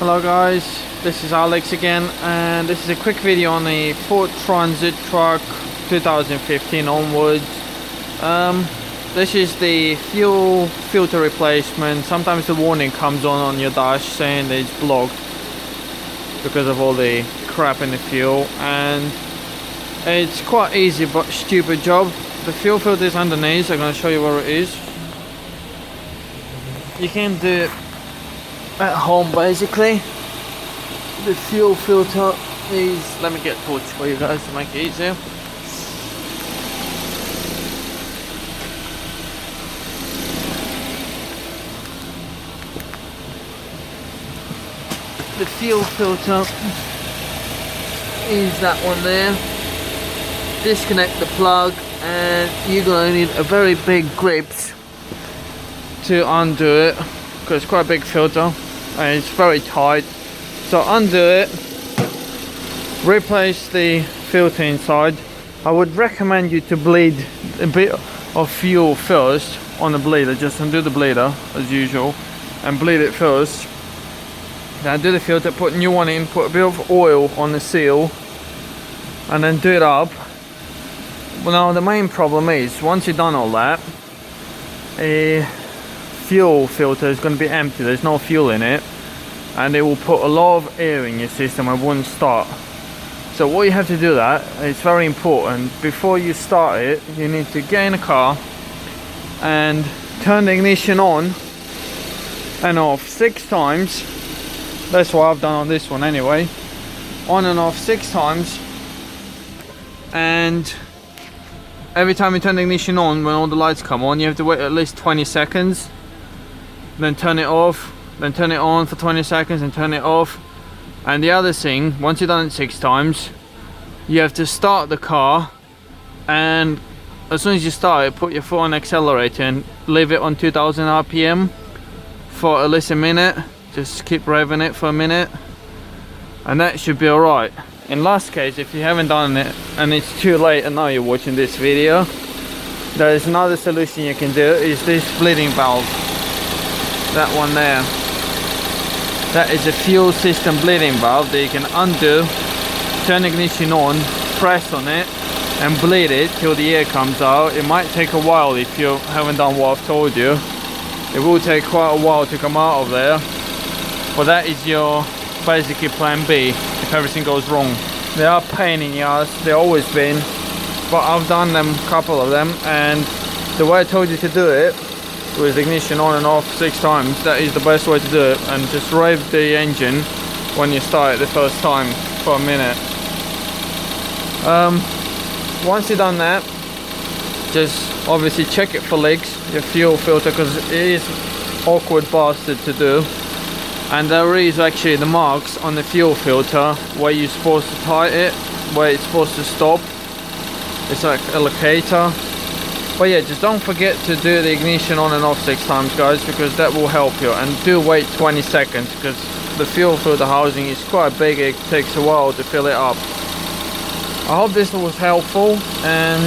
Hello guys, this is Alex again, and this is a quick video on the Ford Transit truck 2015 onwards. This is the fuel filter replacement. Sometimes the warning comes on your dash saying that it's blocked because of all the crap in the fuel, and it's quite easy but stupid job. The fuel filter is underneath. I'm going to show you where it is. You can do it at home basically. The fuel filter is, let me get a torch for you guys to make it easier. The fuel filter is that one there. Disconnect the plug, and you're going to need a very big grip to undo it, because it's quite a big filter and it's very tight. So undo it, replace the filter inside. I would recommend you to bleed a bit of fuel first on the bleeder. Just undo the bleeder as usual and bleed it first. Then do the filter, put a new one in, put a bit of oil on the seal, and then do it up. Well, now the main problem is, once you've done all that, a fuel filter is going to be empty. There's no fuel in it, and it will put a lot of air in your system and won't start. So what you have to do, that it's very important, before you start it, you need to get in the car and turn the ignition on and off 6 times. That's what I've done on this one anyway. On and off 6 times, and every time you turn the ignition on, when all the lights come on, you have to wait at least 20 seconds. Then turn it off, then turn it on for 20 seconds and turn it off. And the other thing, once you've done it 6 times, you have to start the car, and as soon as you start it, put your foot on accelerator and leave it on 2000 RPM for at least a minute. Just keep revving it for a minute, and that should be alright. In last case, if you haven't done it and it's too late and now you're watching this video, there is another solution you can do, is this bleeding valve. That one there. That is a fuel system bleeding valve that you can undo, turn ignition on, press on it and bleed it till the air comes out. It might take a while if you haven't done what I've told you. It will take quite a while to come out of there, but that is your basically plan B if everything goes wrong. They are pain in the ass, they've always been, but I've done them, a couple of them, and the way I told you to do it, with ignition on and off 6 times, that is the best way to do it. And just rev the engine when you start it the first time for a minute. Once you've done that, just obviously check it for leaks, your fuel filter, because it is awkward bastard to do. And there is actually the marks on the fuel filter where you're supposed to tie it, where it's supposed to stop. It's like a locator. But yeah, just don't forget to do the ignition on and off 6 times, guys, because that will help you. And do wait 20 seconds, because the fuel filter housing is quite big. It takes a while to fill it up. I hope this was helpful, and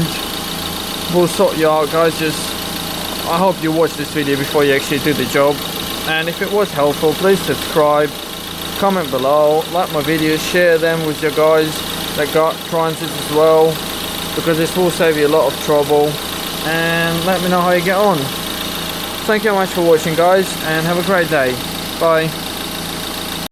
we'll sort you out, guys. I hope you watch this video before you actually do the job. And if it was helpful, please subscribe, comment below, like my videos, share them with your guys that got transit as well, because this will save you a lot of trouble. And let me know how you get on. Thank you very much for watching, guys, and have a great day. Bye.